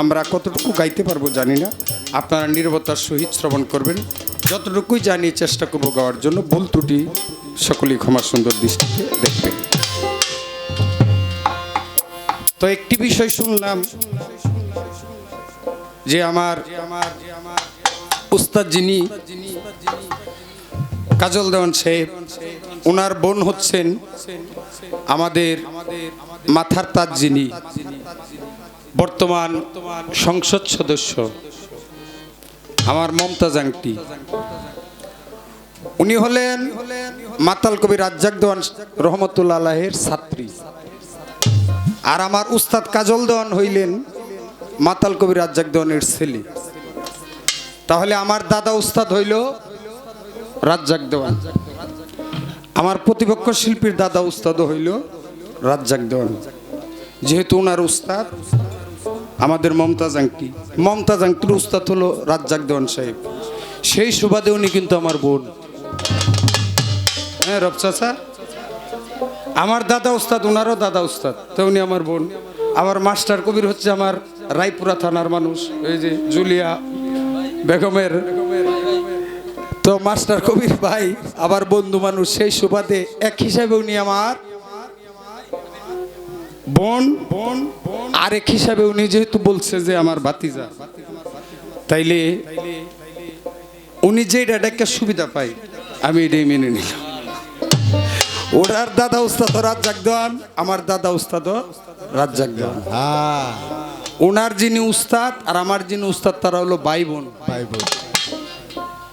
আমরা কতটুকু গাইতে পারবো জানি না, আপনারা নীরবতার সহিত শ্রবণ করবেন। যতটুকুই জানি চেষ্টা করবো গাওয়ার জন্য, ভুল ত্রুটি সকলেই ক্ষমা সুন্দর দৃষ্টিতে দেখবেন। তো একটি বিষয় শুনলাম যে আমার উস্তাদ যিনি কাজল দেওয়ান সাহেব, ওনার বোন হচ্ছেন আমাদের মাথার তাজ যিনি বর্তমান সংসদ সদস্য আমার মমতাজ আংটি, উনি হলেন মাতাল কবি রাজ্জাক দেওয়ান রহমতুল্লাহ আলাইহির ছাত্রী। আর আমার উস্তাদ কাজল দেওয়ান হইলেন মাতাল কবি রাজ্জাক দেওয়ানের ছেলে। তাহলে আমার দাদা উস্তাদ হইল রাজ্জাক দেওয়ান, আমার প্রতিপক্ষ শিল্পীর দাদা উস্তাদ হইল রাজ্জাক দেওয়ান। যেহেতু ওনার উস্তাদ আমাদের মমতাজ আংটি, মমতাজ আংটির উস্তাদ হলো রাজ্জাক দেওয়ান সাহেব, সেই সুবাদে উনি কিন্তু আমার বোন। হ্যাঁ রব চাচা, আমার দাদা উস্তাদ, ওনারও দাদা উস্তাদ, তো উনি আমার বোন। আবার মাস্টার কবির হচ্ছে আমার রায়পুরা থানার মানুষ, এই যে জুলিয়া বেগমের, তো মাস্টার কবির ভাই আবার বন্ধু মানুষ, সেই সুবাদে এক হিসাবে উনি আমার বোন। আরেক হিসাবে উনি যেহেতু বলছে যে আমার ভাতিজা, তাইলে উনি যে একটা সুবিধা পাই আমি এটাই মেনে নিলাম। ওনার দাদা উস্তাদ রাজ্জাক দেওয়ান, আমার দাদা উস্তাদ রাজ্জাক দেওয়ান। ওনার যিনি উস্তাদ আর আমার যিনি উস্তাদ তারা হলো ভাই বোন।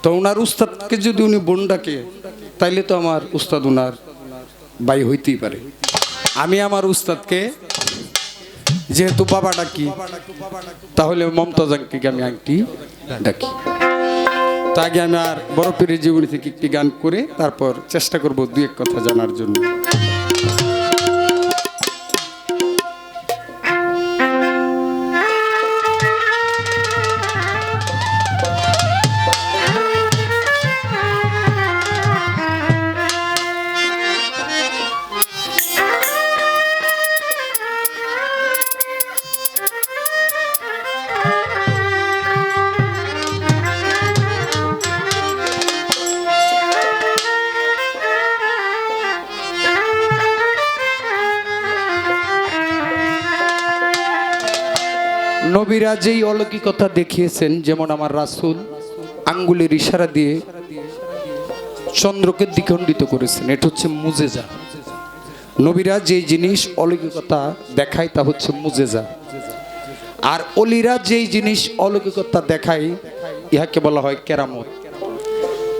তো ওনার উস্তাদকে যদি উনি বোন ডাকে, তাইলে তো আমার উস্তাদ ওনার ভাই হইতেই পারে। আমি আমার উস্তাদকে যেহেতু বাবা ডাকি, তাহলে মমতাজ আংটিকে আমি আংটি ডাকি। তো আগে আমি আর বড় পীরের জীবনী থেকে একটি গান করে তারপর চেষ্টা করব দুই এক কথা জানার জন্য। নবীরা যেই অলৌকিকতা দেখিয়েছেন, যেমন আমার রাসূল আঙ্গুলের ইশারা দিয়ে চন্দ্রকে দ্বিখণ্ডিত করেছেন, এটা হচ্ছে মুজেজা। নবীরা যেই জিনিস অলৌকিকতা দেখায় তা হচ্ছে মুজেজা। আর অলিরা যেই জিনিস অলৌকিকতা দেখায় ইহাকে বলা হয় কেরামত।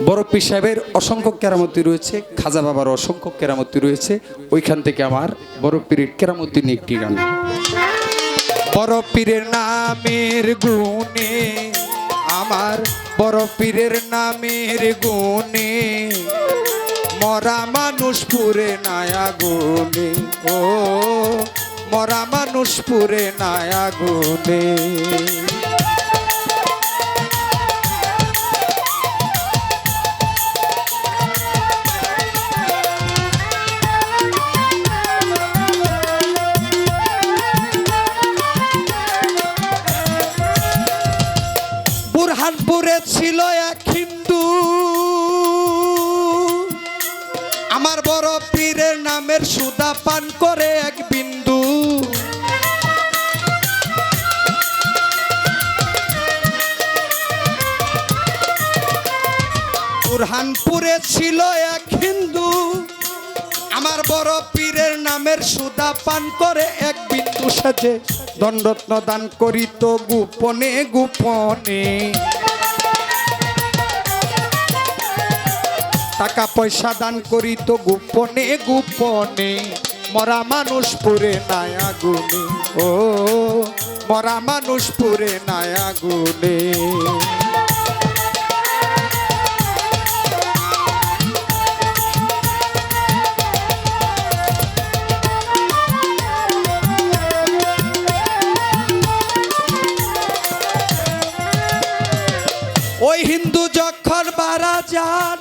বড় পীর সাহেবের অসংখ্য কেরামতি রয়েছে, খাজা বাবার অসংখ্য কেরামতি রয়েছে, ওইখান থেকে আমার বড় পীরের কেরামতি নিয়ে একটি গান। বড় পীরের নামের গুণে, আমার বড় পীরের নামের গুণে মরা মানুষ পুরে নায়া গুণে, ও মরা মানুষ পুরে নায়া গুণে। বুরহানপুরে ছিল এক হিন্দু, আমার বড় পীরের নামের সুদা পান করে এক বিন্দু। বুরহানপুরে ছিল এক হিন্দু, আমার বড় পীরের নামের সুদা পান করে এক বিন্দু। সাজে দণ্ডরত্ন দান করিত গোপনে গোপনে, টাকা পয়সা দান করিত গোপনে গোপনে, মরা মানুষ পুরে নাই আগুনে, ও মরা মানুষ পুরে নাই আগুনে। ওই হিন্দু যখন মারা যান,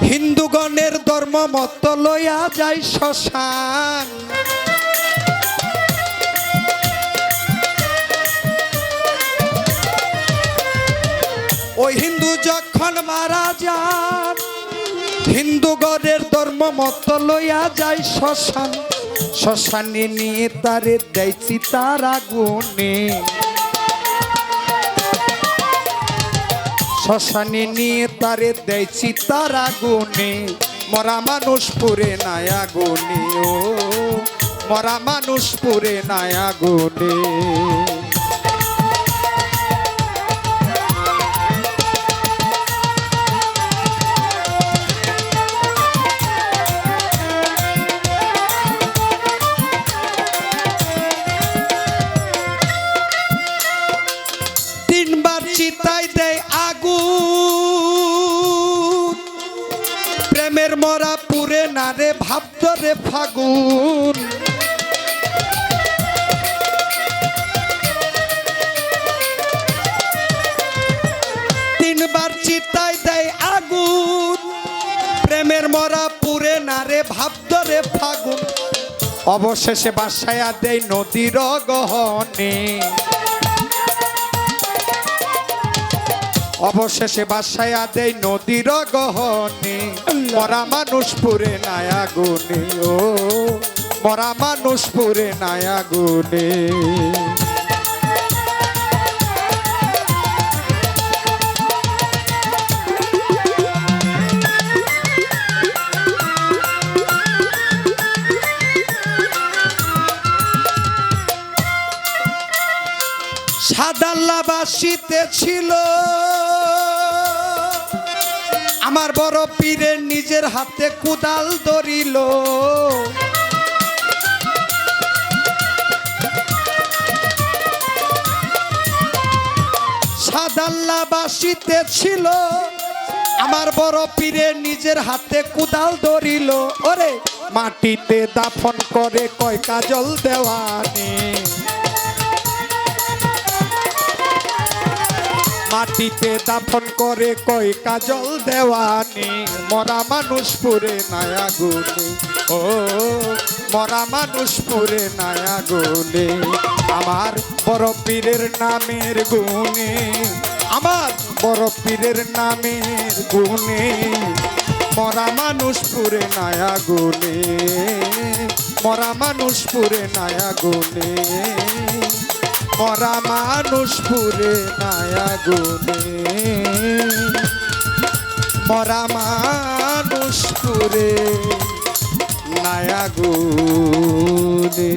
হিন্দুগণের ধর্ম মত লইয়া যায় শ্মশান। ওই হিন্দু যখন মারা যান হিন্দু গড়ের ধর্ম মত লইয়া যায় শ্মশান শ্মশানে নিয়ে তারে দেয়ছি তার আগুনে শ্মশানে নিয়ে তারে দেয়ছি তার আগুনে মরা মানুষ পুরে নাই আগুনে ও মরা মানুষ পুরে নাই আগুনে তিনবার চিতায় দেয় আগুন প্রেমের মরা পুরে না রে ভাবত রে ফাগুন তিনবার চিতায় দেয় আগুন প্রেমের মরা পুরে না রে ভাবত রে ফাগুন অবশেষে বাসায়া দেয় নদীর গহনে অবশেষে বাসায়া দেয় নদীর গহনে মরা মানুষ পুরে নাই আগুনে ও মরা মানুষ পুরে নাই আগুনে সাদাল্লাবাসীতে ছিল আমার বড় পীরের নিজের হাতে কুদাল ধরিল সাদাল্লাবাসীতে ছিল আমার বড় পীরের নিজের হাতে কুদাল ধরিল ওরে মাটিতে দাফন করে কয় কাজল দেওয়ানি মাটিতে দাফন করে কই কাজল দেওয়ানি মরা মানুষ পুরে নাই আগুনে ও মরা মানুষ পুরে নাই আগুনে আমার বড় পীরের নামের গুণে আমার বড় পীরের নামের গুণে মরা মানুষ পুরে নাই আগুনে মরা মানুষ পুরে নাই আগুনে মরা মানুষ পুরে নাই আগুনে মরা মানুষ পুরে নাই আগুনে